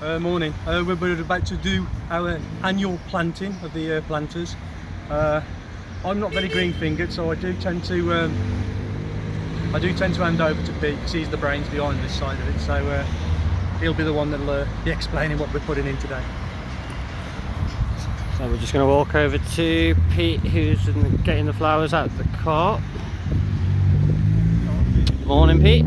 Morning. We're about to do our annual planting of the planters. I'm not very green fingered, so I do tend to hand over to Pete because he's the brains behind this side of it. So he'll be the one that'll be explaining what we're putting in today. So we're just going to walk over to Pete, who's getting the flowers out of the cart. Morning, Pete.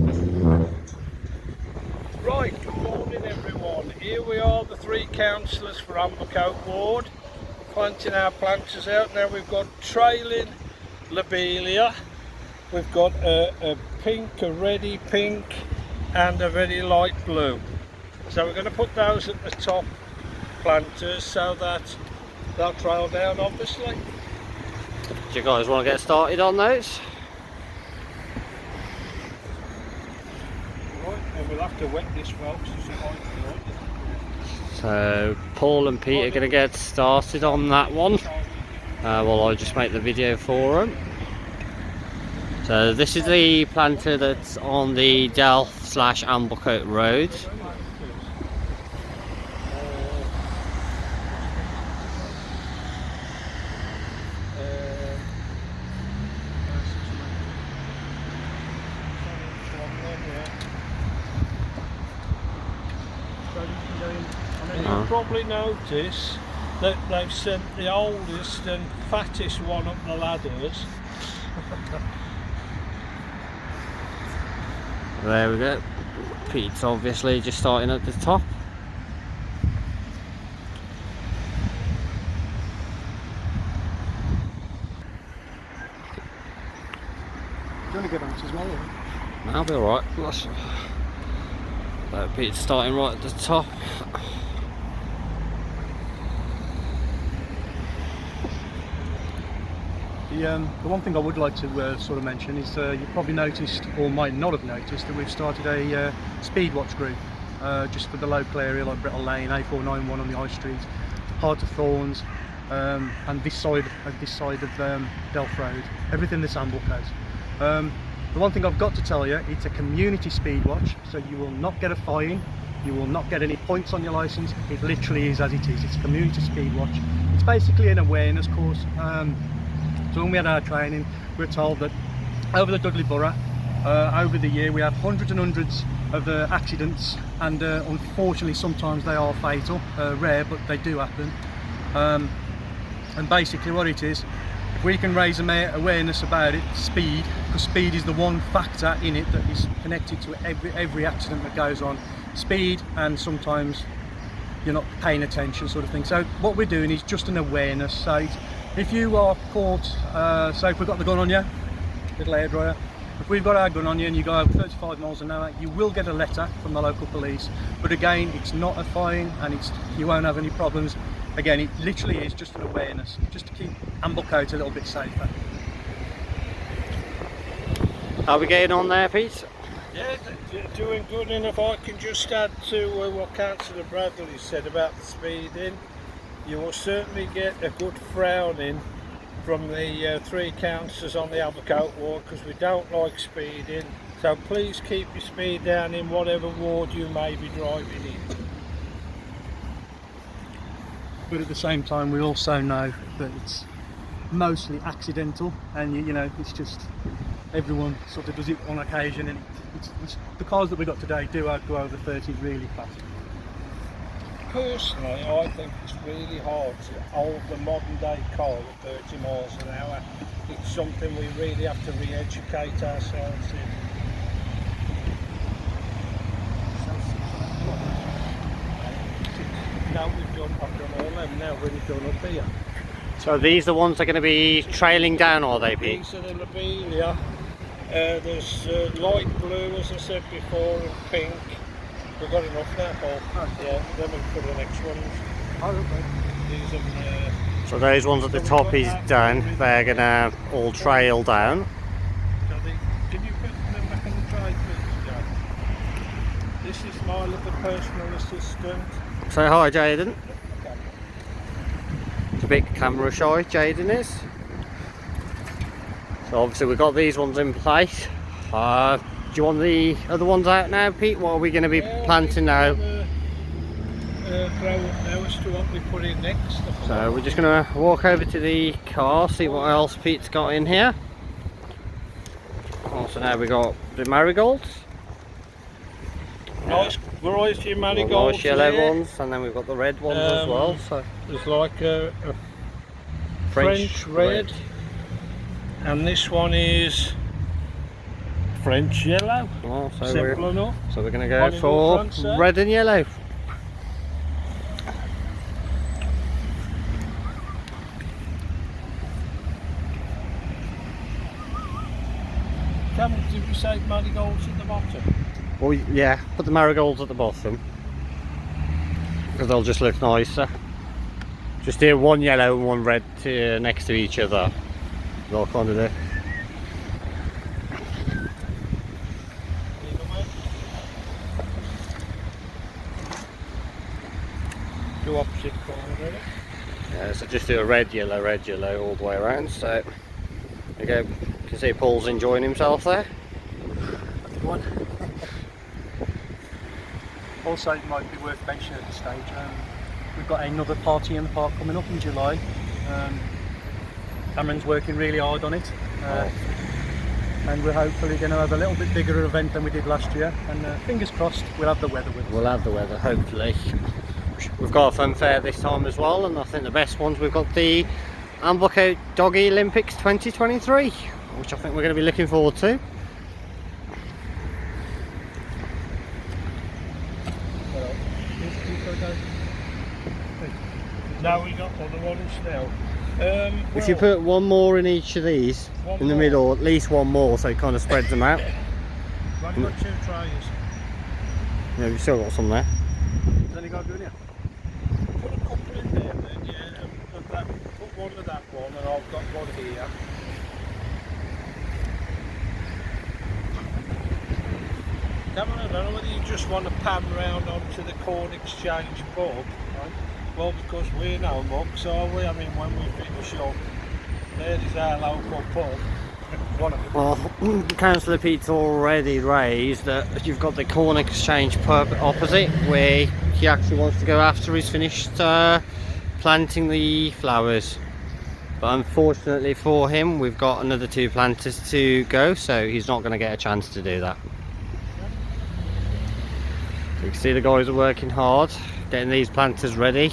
Right, good morning everyone. Here we are, the three councillors for Amblecote Ward, planting our planters out. Now we've got trailing lobelia, we've got a pink, a reddy pink and a very light blue. So we're going to put those at the top planters so that they'll trail down obviously. Do you guys want to get started on those? And we'll have to wet this well because it's quite dry. So Paul and Pete are going to get started on that one while I just make the video for them. So this is the planter that's on the Delft/Amblecote Road. You'll probably notice that they've sent the oldest and fattest one up the ladders. There we go. Pete's obviously just starting at the top. Do you want to get on as well? I'll be alright. Pete's starting right at the top. The one thing I would like to sort of mention is you've probably noticed, or might not have noticed, that we've started a speed watch group just for the local area like Brittle Lane, A491 on the High Street, Heart of Thorns, and this side of Delft Road, everything that's Amblecote. The one thing I've got to tell you, it's a community speed watch, so you will not get a fine, you will not get any points on your licence. It literally is as it is. It's a community speed watch. It's basically an awareness course. So when we had our training, we were told that over the Dudley Borough, over the year, we have hundreds and hundreds of accidents, and unfortunately sometimes they are fatal. Rare, but they do happen. And basically what it is, if we can raise awareness about it, speed, because speed is the one factor in it that is connected to every accident that goes on. Speed, and sometimes you're not paying attention, sort of thing. So what we're doing is just an awareness. So if you are caught, so if we've got the gun on you, little hairdryer, if we've got our gun on you and you go over 35 miles an hour, you will get a letter from the local police. But again, it's not a fine, and you won't have any problems. Again, it literally is just an awareness, just to keep Amblecote a little bit safer. Are we getting on there, Pete? Yeah, doing good. And if I can just add to what Councillor Bradley said about the speeding, you will certainly get a good frowning from the three councillors on the Amblecote ward, because we don't like speeding. So please keep your speed down in whatever ward you may be driving in. But at the same time, we also know that it's mostly accidental, and you know, it's just everyone sort of does it on occasion, and the cars that we got today do go over 30 really fast. Personally, I think it's really hard to hold the modern day car at 30 miles an hour. It's something we really have to re-educate ourselves in. Now I've done all them, now really done up here. So these are the ones that are going to be trailing down, are they, Pete? These are the lobelia. There's light blue, as I said before, and pink. We've got enough now, Paul. Oh. Yeah, then we'll put the next ones. Oh, okay. These are, so those ones at the top is done. They're going to all trail down. Can you put them back on the tray, please, Joe? This is my little personal assistant. Say hi, Jaden. It's a bit camera shy, Jaden is. So obviously we've got these ones in place. Do you want the other ones out now, Pete? What are we going to be planting now? throw up now as to what we put in next. So we're just going to walk over to the car, see what else Pete's got in here. Also now we got the marigolds. Nice variety of marigolds. Nice yellow there. ones, and then we've got the red ones as well. So there's like a French red, and this one is French yellow. Oh, so Simple enough. So we're going to go for red and yellow. Did we say marigolds at the bottom? Well, yeah, put the marigolds at the bottom because they'll just look nicer. Just do one yellow and one red next to each other. They'll kind of do. Do opposite corner, really. Yeah, so just do a red, yellow all the way around. So there you go. You can see Paul's enjoying himself there. That's one. Also, it might be worth mentioning at this stage, we've got another party in the park coming up in July. Kamran's working really hard on it, and we're hopefully going to have a little bit bigger event than we did last year, and fingers crossed we'll have the weather with us. We'll have the weather, hopefully. We've got a fun fair this time as well, and I think the best ones, we've got the Amblecote Doggy Olympics 2023, which I think we're going to be looking forward to. Now we got other ones now. If you put one more in each of these, in the middle, at least one more, so it kind of spreads them out. Well, you've got 2 trays. Yeah, we've still got some there. Has any got doing here? Put a couple in there then, yeah. Put one of that one, and I've got one here. Cameron, I don't know whether you just want to pan round onto the Corn Exchange pub. Right? Well, because we're no mugs, are we? I mean, when we finish up, there is our local pub. One of them. Well, Councillor Pete's already raised that you've got the Corn Exchange pub opposite, where he actually wants to go after he's finished planting the flowers. But unfortunately for him, we've got another 2 planters to go, so he's not going to get a chance to do that. So you can see the guys are working hard, getting these planters ready,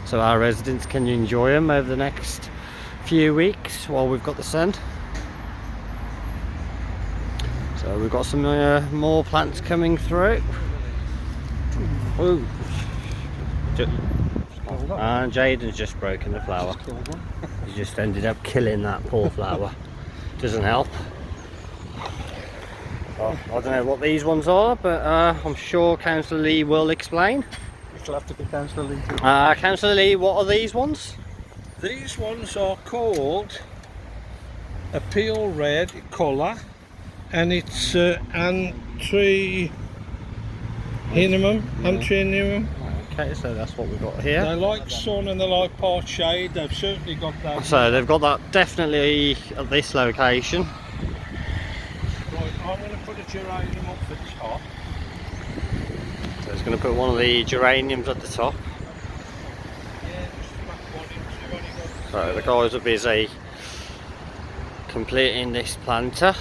so our residents can enjoy them over the next few weeks while we've got the sun. So we've got some more plants coming through. Ooh. And Jaden's just broken the flower. He just ended up killing that poor flower. Doesn't help. Well, I don't know what these ones are, but I'm sure Councillor Lee will explain. It'll have to be Councillor Lee too. Councillor Lee, what are these ones? These ones are called a pale red colour, and it's anthraenum. Okay, so that's what we've got here. They like sun and they like part shade. They've certainly got that. So they've got that definitely at this location. Right, I'm going to put a geranium up the top. So it's going to put one of the geraniums at the top. Yeah, just smack one into it. So the guys are busy completing this planter.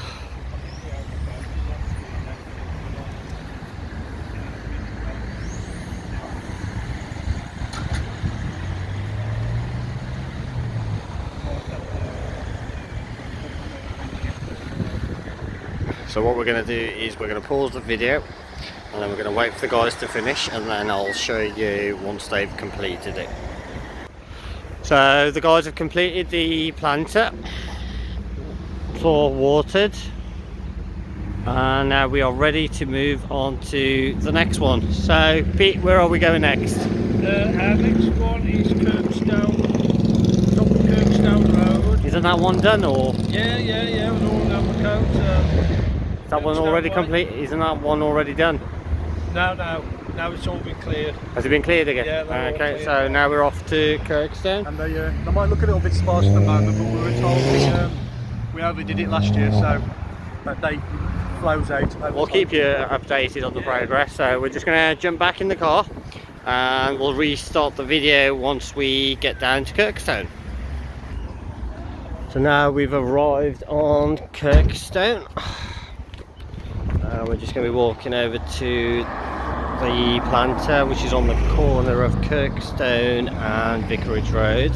So what we're going to do is we're going to pause the video, and then we're going to wait for the guys to finish, and then I'll show you once they've completed it. So the guys have completed the planter, floor watered, and now we are ready to move on to the next one. So Pete, where are we going next? Our next one is Kirkstone, top of Kirkstone Road. Isn't that one done, or? Yeah, with all Amblecote. Is that one already complete? Isn't that one already done? No, it's all been cleared. Has it been cleared again? Yeah, they're all okay, cleared. so now we're off to Kirkstone. And they might look a little bit sparse at the moment, but we were told we overdid it last year, so that date flows out. We'll keep you updated on the progress. So we're just going to jump back in the car, and we'll restart the video once we get down to Kirkstone. So now we've arrived on Kirkstone. We're just going to be walking over to the planter, which is on the corner of Kirkstone and Vicarage Road.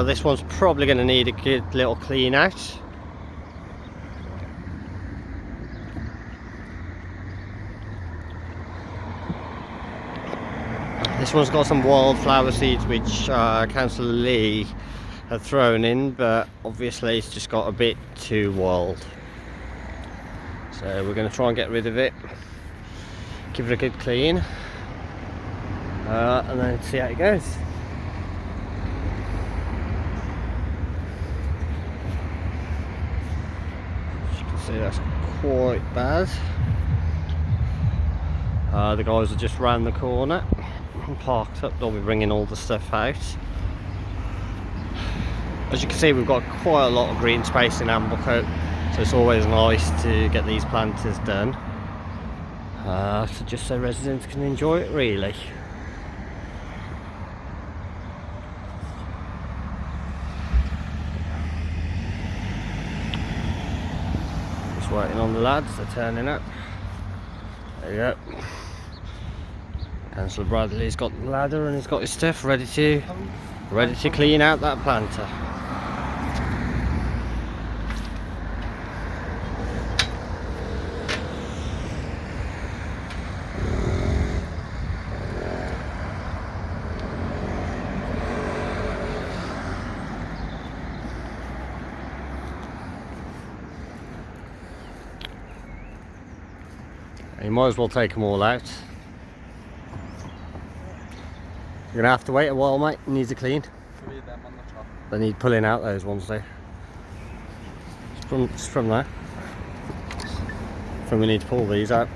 This one's probably going to need a good little clean out. This one's got some wildflower seeds which Councillor Lee had thrown in, but obviously it's just got a bit too wild. So we're going to try and get rid of it, give it a good clean, and then see how it goes. As you can see, that's quite bad. The guys are just round the corner and parked up. They'll be bringing all the stuff out. As you can see, we've got quite a lot of green space in Amblecote, so it's always nice to get these planters done, so just so residents can enjoy it really. Just waiting on the lads, they're turning up. There you go. Councillor Bradley's got the ladder and he's got his stuff ready to clean out that planter. You might as well take them all out. You're gonna have to wait a while, mate. It needs a clean. They need pulling out, those ones there. Just from there. From we need to pull these out.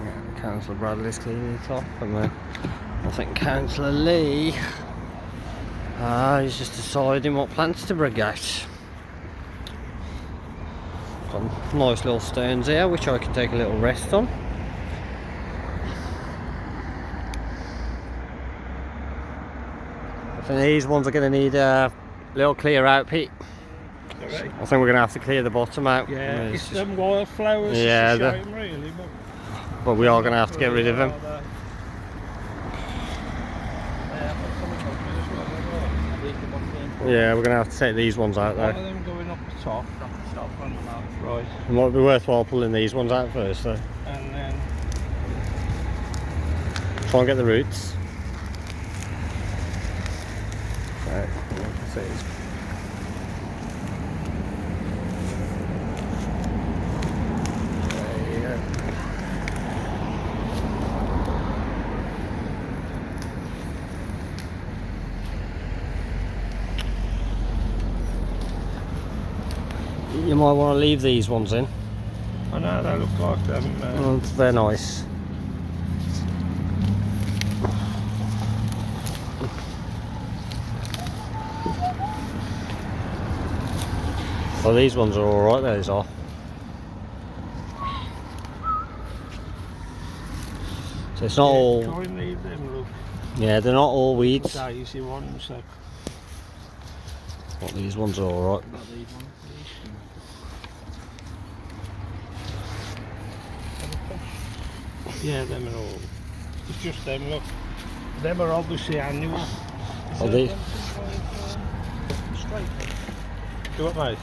Yeah, Councillor Bradley's cleaning the top, and then I think Councillor Lee, he's just deciding what plants to bring out. Got nice little stones here, which I can take a little rest on. I think these ones are going to need a little clear out, Pete. Right. I think we're going to have to clear the bottom out. Yeah, it's them wildflowers. Yeah, really, but we are going to have to get rid of them. Yeah, we're going to have to take these ones out though. One of them going up the top, on the mouth, right. It might be worthwhile pulling these ones out first though. And then Try and get the roots. Right, you can see it's you might want to leave these ones in. I know they look like them. They're nice. Well, these ones are alright, those are. So it's not all. Try and leave them, look. Yeah, they're not all weeds. Daisy ones. So. Well, these ones are alright. Yeah, them are all. It's just them, look. Them are obviously annual. Are they? Do what, mate?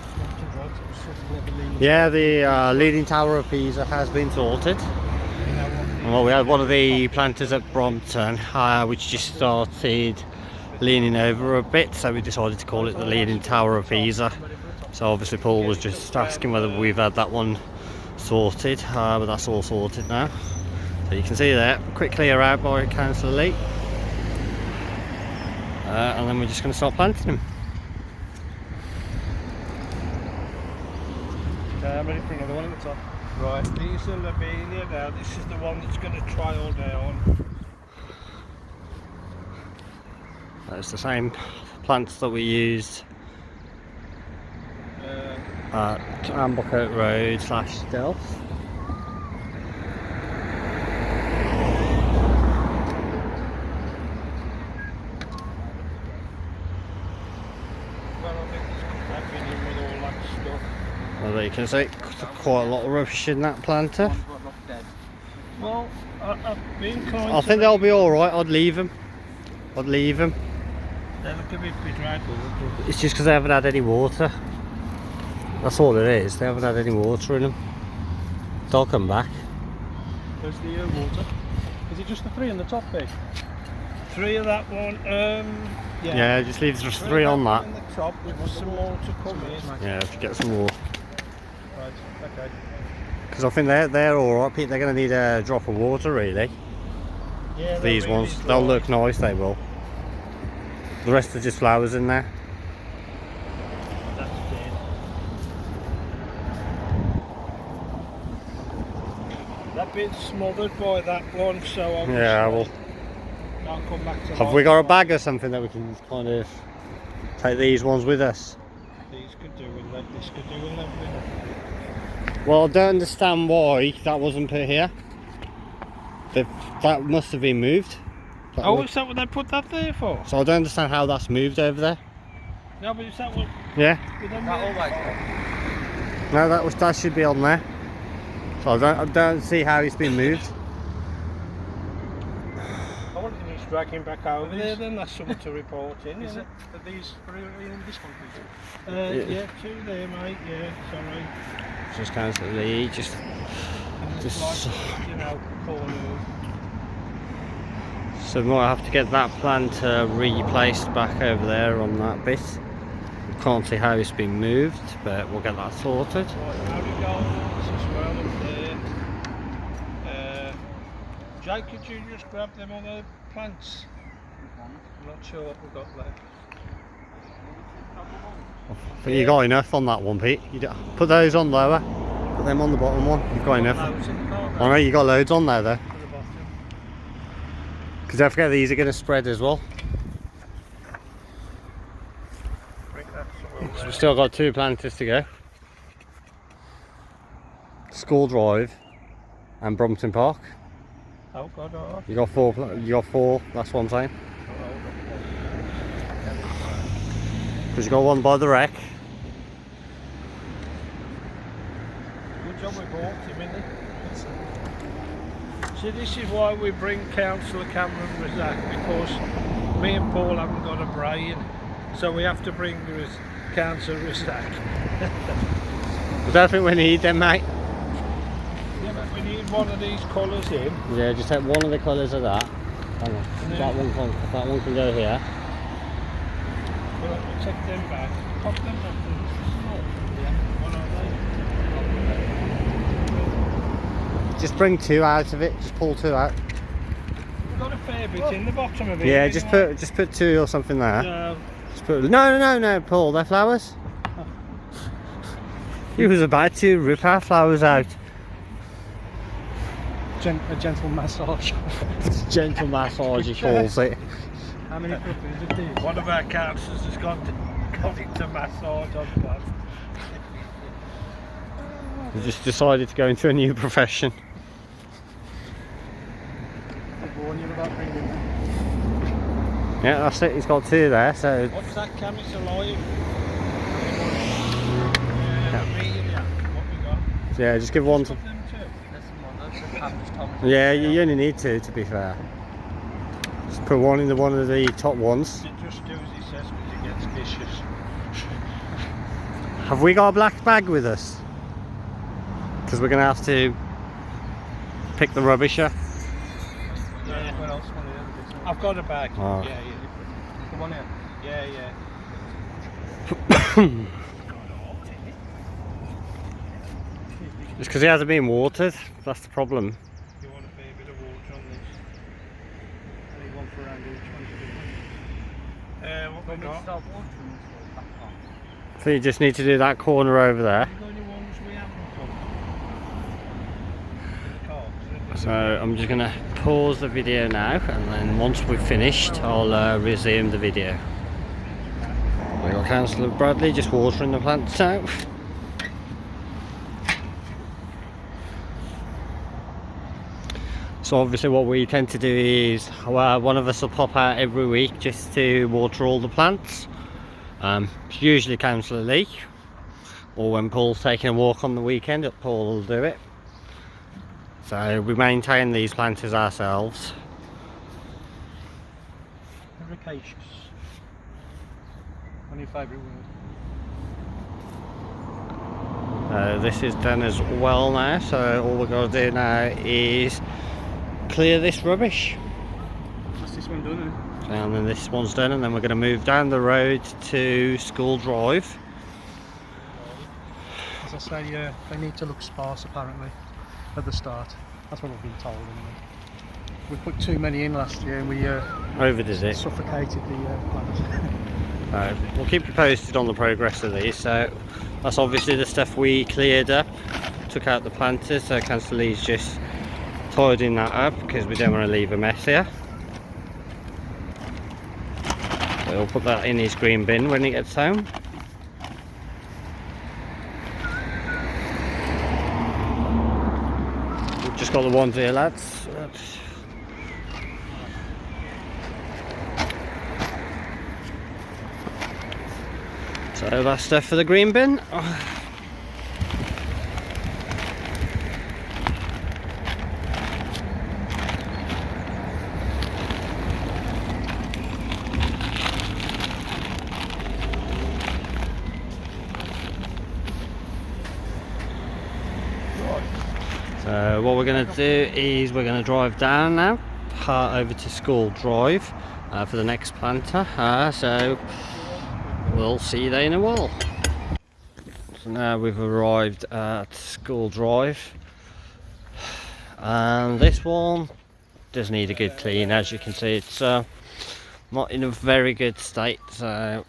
Yeah, the Leaning Tower of Pisa has been sorted. Well, we had one of the planters at Brompton, which just started leaning over a bit, so we decided to call it the Leaning Tower of Pisa. So obviously Paul was just asking whether we've had that one sorted, but that's all sorted now. So you can see there, quick clear out by Councillor Lee. And then we're just going to start planting them. Okay, I'm ready for another one at the top. Right, these are lobelia now. This is the one that's going to trial down. That's the same plants that we used at Amblecote Road / Stealth. But you can see quite a lot of rubbish in that planter. Well, I've been kind I think they'll be alright. I'd leave them. They look a bit bedraggled. It's just because they haven't had any water. That's all it is. They haven't had any water in them. They'll come back. Where's the water? Is it just the 3 in the top bit? 3 of that one. Yeah, just leave just 3 on that. In the top with some more to come in. Yeah, if you get some more. Right, okay. Because I think they're alright, Pete. They're going to need a drop of water, really. Yeah, These really ones, dry. they'll look nice, they will. The rest are just flowers in there. That's dead. That bit's smothered by that one, so obviously Yeah, well, I'll come back to have we got a bag or something that we can kind of take these ones with us? These could do with that, this could do with that. Well, I don't understand why that wasn't put here. That must have been moved. Oh, is that what they put that there for? So I don't understand how that's moved over there. No, but is that what... Yeah. That No, that should be on there. So I don't see how it's been moved. I wonder if he's dragging back over there, then that's something to report in, Is isn't it? Are these in this one, Peter? Yeah, 2 there, mate, yeah, sorry. Just constantly, just Like, you know, corner. so we might have to get that planter replaced back over there on that bit. Can't see how it's been moved, but we'll get that sorted. Right, marigolds as well up there. Jake, could you just grab them other plants? I'm not sure what we've got left. I think you got enough on that one, Pete. Put those on lower. Put them on the bottom one. You've got enough. Loads in the car, I know you got loads on there though. to the bottom. Because don't forget these are going to spread as well. Bring that somewhere So there. we've still got 2 planters to go. School Drive and Brompton Park. Oh, God, oh. You got 4. You got 4. That's what I'm saying. Because you got one by the wreck. Good job we bought him, isn't it? See, this is why we bring Councillor Kamran Razak, because me and Paul haven't got a brain, so we have to bring Councillor Razak. I don't think we need them, mate. Yeah, but we need one of these colours in. Yeah, just take one of the colours of that. Hang on. That one can go here. We'll take them back. Pop them back to the small. Yeah. What are they? Just bring 2 out of it. Just pull 2 out. We've got a fair bit in the bottom of it. Yeah, just put 2 or something there. No. Just put, no, Paul. They're flowers. He was about to rip our flowers out. A gentle massage. Gentle massage, he calls it. How many clippings of these? One of our councillors has got into massage on plants. He just decided to go into a new profession. I'll warn you about bringing them. Yeah, that's it. He's got 2 there. So What's that, Cam? It's alive. What we got? yeah, just give one to. Them too. Yeah, you only need 2 to be fair. Just put one in one of the top ones. It just do as he says because he gets vicious. Have we got a black bag with us? Because we're going to have to pick the rubbish up. Yeah. Where else? One here. I've got a bag. Oh. Yeah. The one here. Yeah. Just because it hasn't been watered, that's the problem. You want a fair bit of water on this. I need one for around each one. What we got? So you just need to do that corner over there. Have you got any ones we haven't got? In the car? So I'm just going to pause the video now, and then once we've finished I'll resume the video. We've got Councillor Bradley just watering the plants out. So obviously what we tend to do is one of us will pop out every week just to water all the plants. It's usually Councillor Lee, or when Paul's taking a walk on the weekend, Paul will do it. So we maintain these planters ourselves. Efficacious. What's your favourite word? This is done as well now, so all we've got to do now is clear this rubbish. That's this one done, isn't it? And then this one's done, and then we're going to move down the road to School Drive. As I say, they need to look sparse apparently at the start. That's what I've been told anyway. We put too many in last year and we Overdid it. suffocated the plants. We'll keep you posted on the progress of these. So that's obviously the stuff we cleared up, took out the planters, so Councillor Lee's just tidying that up because we don't want to leave a mess here. So he'll put that in his green bin when he gets home. We've just got the ones here, lads. So that's stuff for the green bin. So what we're going to do is we're going to drive down now, over to School Drive for the next planter. So we'll see you there in a while. So now we've arrived at School Drive, and this one does need a good clean. As you can see, it's not in a very good state, so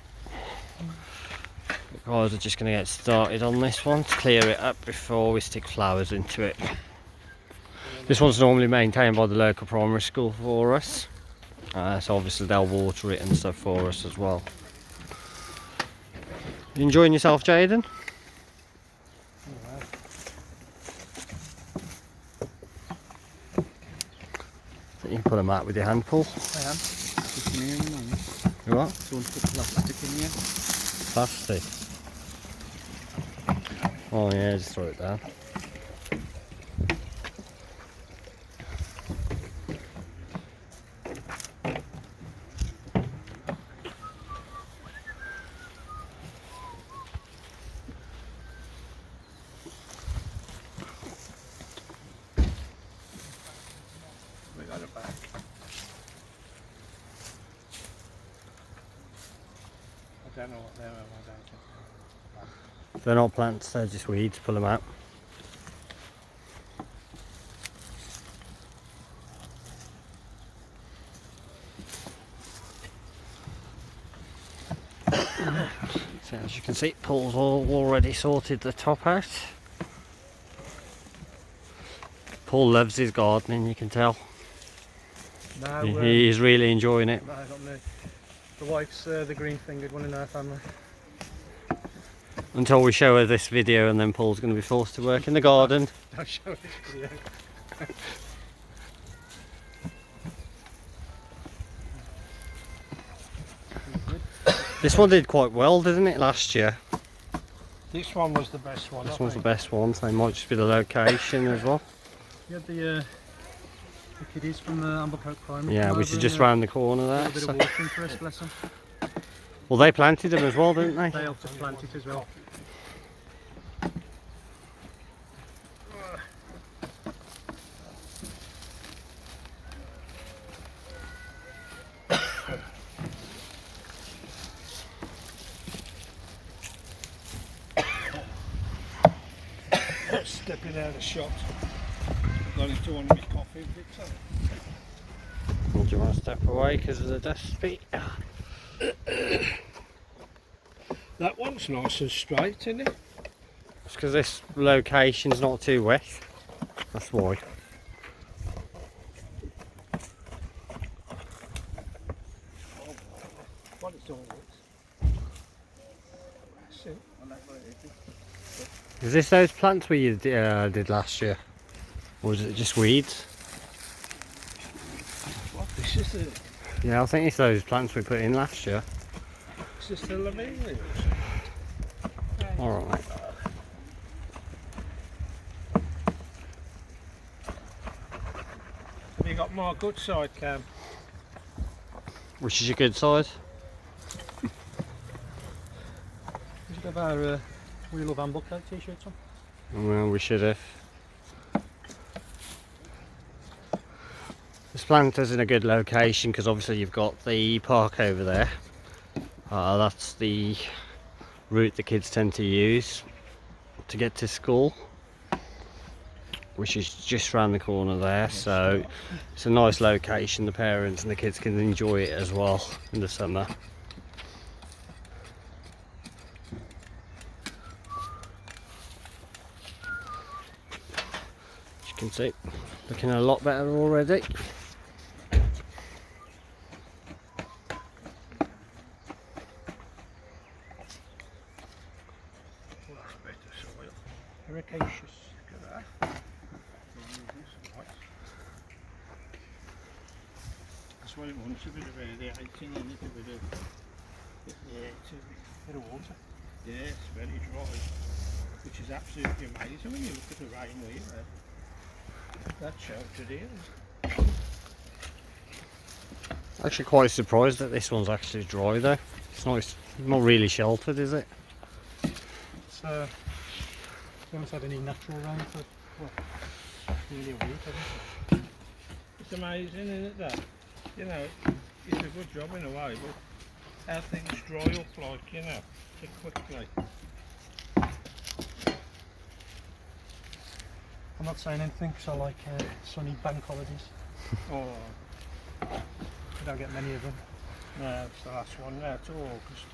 the guys are just going to get started on this one to clear it up before we stick flowers into it. This one's normally maintained by the local primary school for us, so obviously they'll water it and stuff for us as well. You enjoying yourself, Jaden? So you can put a mat with your hand, Paul. I am. You what? Do you want to put plastic in here? Plastic. Oh yeah, just throw it down. I don't know what they are. I don't think. They're not plants, they're just weeds. Pull them out. So as you can see, Paul's already sorted the top out. Paul loves his gardening, you can tell. No, He's really enjoying it. no, not me. The wife's the green-fingered one in our family. Until we show her this video, and then Paul's going to be forced to work in the garden. Don't show this video. This one did quite well, didn't it, last year? This one was the best one. This one's the best one, so it might just be the location as well. You had the kiddies from the Amblecote Primary. Yeah, which is just round the corner A there. little bit So. of walking for us, bless them. Well, they planted them as well, didn't they? They helped us plant it as well. Stepping out of shot. Got into one of my coffee bits. Do you want to step away because of the dust speed? That one's nice and straight, isn't it? It's because this location's not too wet. That's why. What it's all Is this those plants we did last year? Or was it just weeds? What, this is it? Yeah, I think it's those plants we put in last year. Is this the lavender? Alright. my good side, Cam. Which is your good side? We should have our We Love Amblecote t-shirts on. Well, we should have. This planter's in a good location because obviously you've got the park over there. That's the route the kids tend to use to get to school, which is just around the corner there, so it's a nice location. The parents and the kids can enjoy it as well in the summer. As you can see, looking a lot better already. Ericaceous. Look at that. That's what it wants, a bit of aerating in it, a bit of Bit of water. yeah, it's very dry, which is absolutely amazing when you look at the rain we've had. That's sheltered here. Actually quite surprised that this one's actually dry though. It's not really sheltered, is it? It's we haven't had any natural rain for nearly a week, haven't we? It's amazing, isn't it, that? You know, it's a good job in a way, but how things dry up like, you know, so quickly. I'm not saying anything because I like sunny bank holidays. Oh, We don't get many of them. no, it's the last one now, it's August.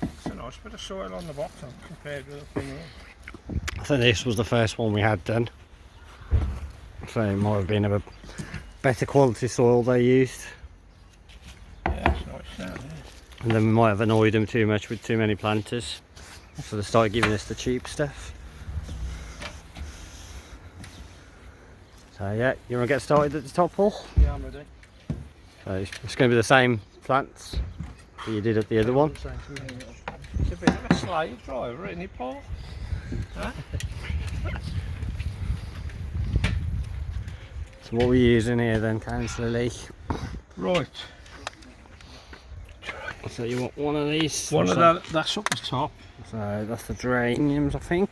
It's a nice bit of soil on the bottom compared with up in here. I think this was the first one we had done, so it might have been a better quality soil they used, Yeah, it's nice down here. and then we might have annoyed them too much with too many planters, so they started giving us the cheap stuff. So yeah, you want to get started at the top, Paul? Yeah, I'm ready. So it's going to be the same plants that you did at the other one. It's a bit of a slave driver, isn't it, Paul? Huh? So what we're using here then, Councillor Lee? Right. So you want one of these? One of that, that's up the top. So that's the geraniums, I think.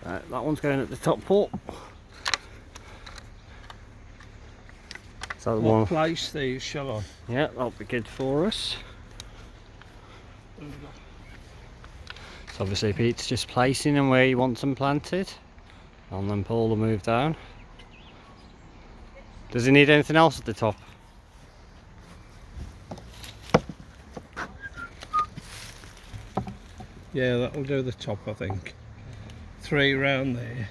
So that one's going at the top port. So the What one, place these shall I? yeah, that'll be good for us. So obviously Pete's just placing them where he wants them planted, and then Paul will move down. Does he need anything else at the top? Yeah, that'll do the top, I think. 3 round there.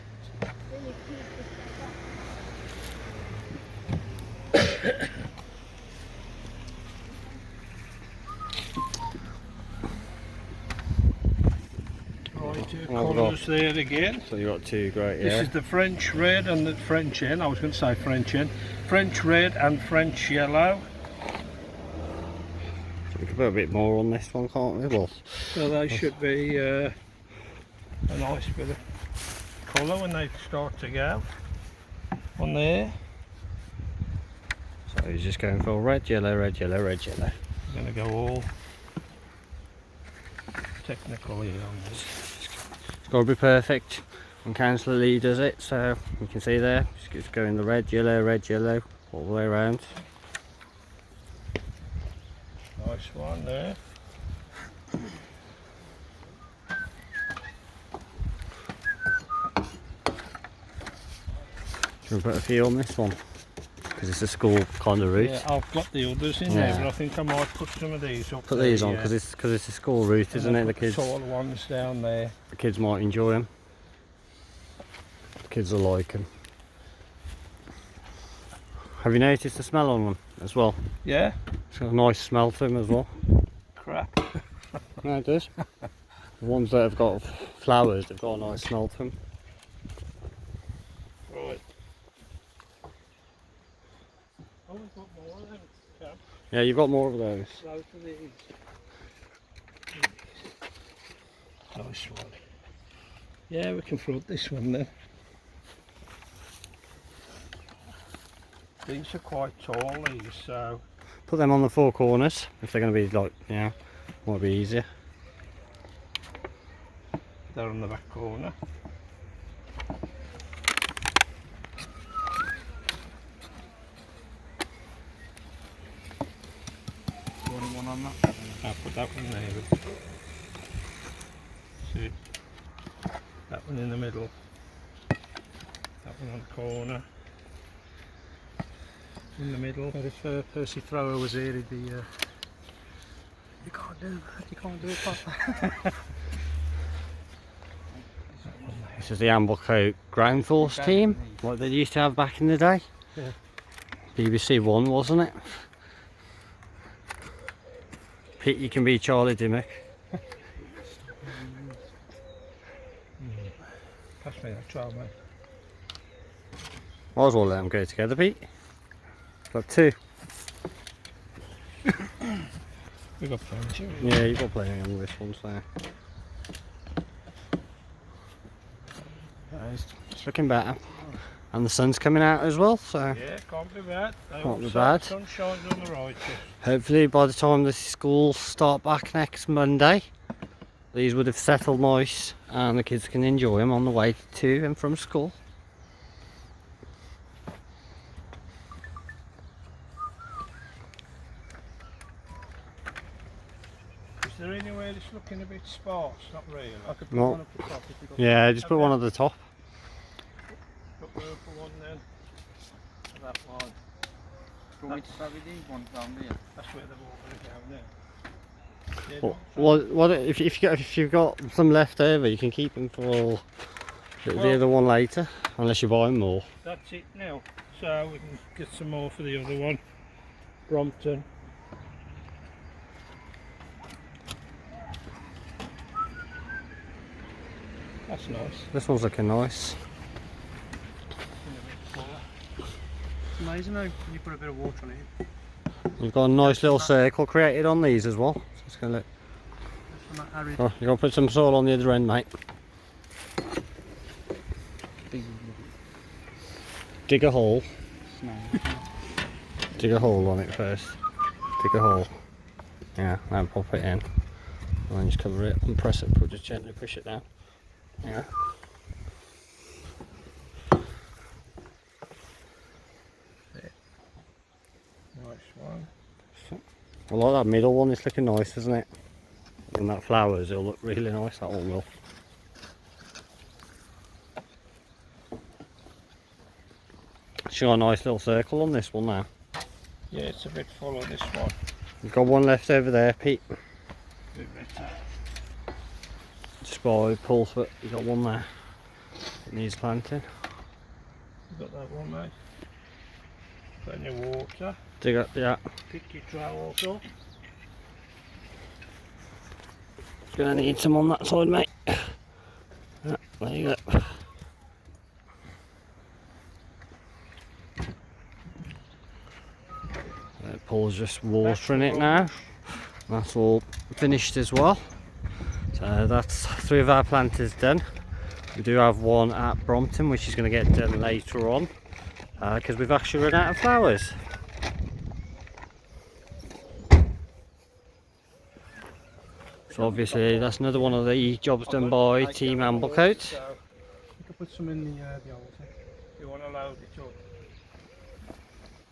Right, 2 colours there again. So you've got 2 great, This yeah. is the French red and the French hen. I was going to say French hen. French red and French yellow. We can put a bit more on this one, can't we? Well, So they should be a nice bit of colour when they start to go on there. so he's just going for red, yellow, red, yellow, red, yellow. I'm going to go all technical here on this. It's got to be perfect when Councillor Lee does it, so you can see there, it's going the red, yellow, all the way around. Nice one there. Can we put a few on this one? Because it's a school kind of route. Yeah, I've got the others in there, but I think I might put some of these up. Put these on because it's a school route, isn't it? The Tall ones down there. kids might enjoy them. The kids will like them. Have you noticed the smell on them as well? Yeah? It's got a nice smell to them as well. Crap. No, it does. The ones that have got flowers, they've got a nice smell to them. Right. Oh, we've got more of them. Cam. Yeah, you've got more of those. Both of these. Nice one. Yeah, we can flood this one then. These are quite tall, these, so Put them on the four corners if they're going to be like, yeah, might be easier. they're on the back corner. One on that. I'll put that one there. See, that one in the middle, that one on the corner, in the middle. But if Percy Thrower was here, he'd be. You can't do it like that. This is the Amblecote ground force team, what they used to have back in the day. Yeah. BBC One, wasn't it? Pete, you can be Charlie Dimmock. Pass me that trial, mate. Might as well let them go together, Pete. Got two. We've got plenty. Yeah, you've got plenty on this one, so. It's looking better. And the sun's coming out as well, so Yeah, can't be bad. They Can't all be say bad. the sun shines on the righteous. hopefully by the time the schools start back next Monday, these would have settled nice and the kids can enjoy them on the way to and from school. Is there anywhere that's looking a bit sparse? Not really. I could put No. one up the top if you got. Yeah, just put one at the top. Got room for one then. That one. Do you want me to start with these ones down there? That's where they're all going down there. Yeah, What if you've got some left over, you can keep them for the Well- other one later, unless you buy more. That's it now. So we can get some more for the other one. Brompton. That's nice. This one's looking nice. It's amazing how you put a bit of water on it. You've got a nice little circle created on these as well. So it's gonna look. From that arid. Oh, you're gonna put some soil on the other end, mate. Dig a hole. Dig a hole on it first. Dig a hole. Yeah, then pop it in. And then just cover it and press it. Just gently push it down. Yeah. Nice one. I like that middle one. It's looking nice, isn't it? And that flowers, it'll look really nice. That one will. It's got a nice little circle on this one now. Yeah, it's a bit full on this one. You've got one left over there, Pete. Bit better. Just by Paul's foot, you got one there. It needs planting. You got that one, mate? Plenty of water. Dig up, yeah. Pick your trowels up. Gonna need some on that side, mate. Yeah, there you go. Paul's just watering it now. That's all finished as well. So that's 3 of our planters done. We do have one at Brompton, which is going to get done later on, because we've actually run out of flowers. So obviously that's another one of the jobs done by Team Amblecote. So, You could put some in the old thing. you want to load it up?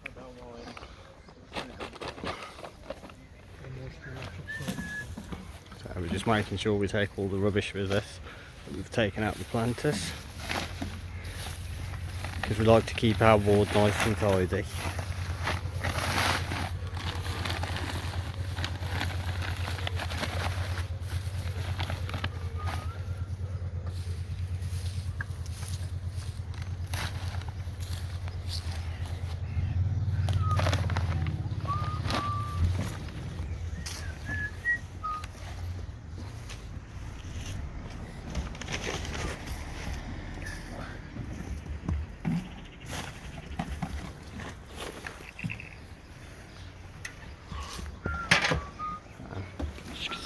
I don't mind. So we're just making sure we take all the rubbish with us that we've taken out the planters, because we like to keep our ward nice and tidy.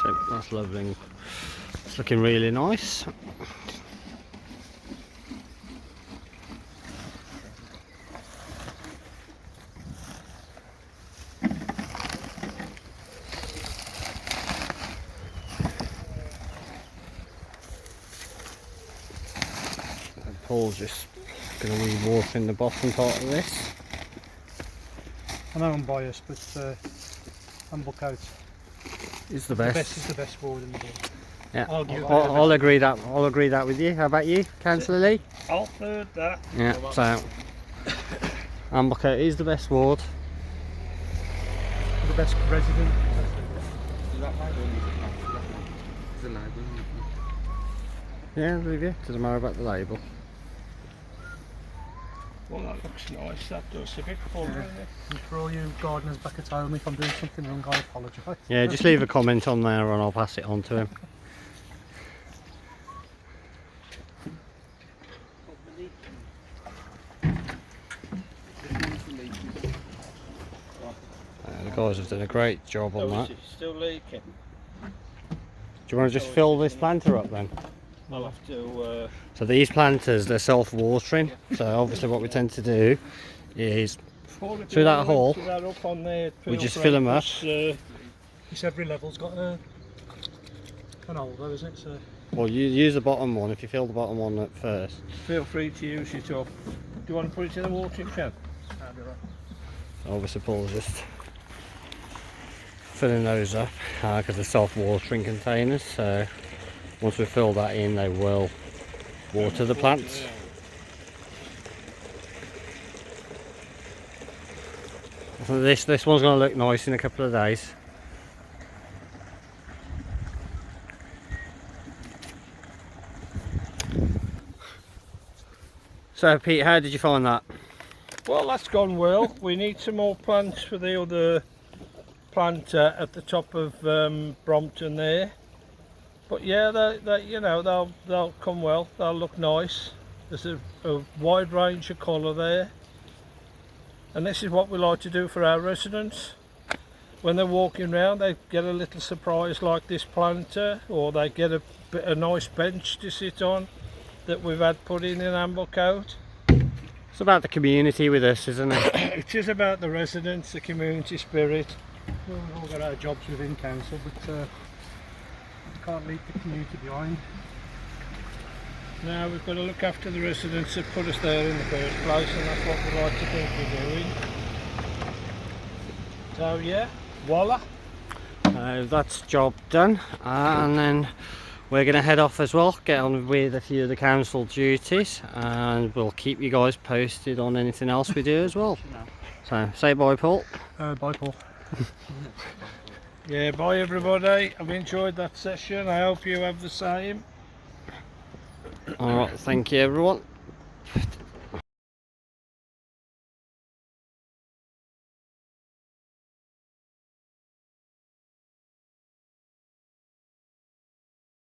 So that's lovely. It's looking really nice. Paul's just going to be watering the bottom part of this. I know I'm biased, but Amblecote It's the the best. best is the best ward in the world. Yeah, Argue I'll agree that. I'll agree that with you. How about you, Councillor Lee? I'll third that. Yeah. So Amblecote is the best ward. The best resident. Is that label? Is the label? Yeah, I believe you. Doesn't matter about the label. Well, that looks nice. That does a bit full, doesn't it? And for all you gardeners back at home, if I'm doing something wrong, I apologise. Yeah, just leave a comment on there and I'll pass it on to him. The guys have done a great job on Oh, that. is it still leaking? Do you want to just fill this planter up then? I'll have to. So these planters, they're self-watering. So obviously what we tend to do is through that hole, That up on there, we just fill them up. This every level's got an hole though, isn't it? So Well, you use the bottom one if you fill the bottom one at first. Feel free to use it up. Do you want to put it in the watering can? that'd be right. Obviously Paul's just filling those up because they're self-watering containers. So once we fill that in, they will water the plants. So this one's going to look nice in a couple of days. So Pete, how did you find that? Well, that's gone well. We need some more plants for the other planter at the top of Brompton there. But yeah, they'll come well. They'll look nice. There's a wide range of colour there, and this is what we like to do for our residents. When they're walking around, they get a little surprise like this planter, or they get a nice bench to sit on that we've had put in Amblecote. It's about the community with us, isn't it? It is about the residents, the community spirit. Well, we've all got our jobs within council, but we can't leave the community behind. Now we've got to look after the residents that put us there in the first place, and that's what we like to think we're doing. So yeah, voila. That's job done, and then we're going to head off as well, get on with a few of the council duties, and we'll keep you guys posted on anything else we do as well. So say bye, Paul. Bye, Paul. Yeah, bye everybody. I've enjoyed that session. I hope you have the same. Alright, thank you everyone.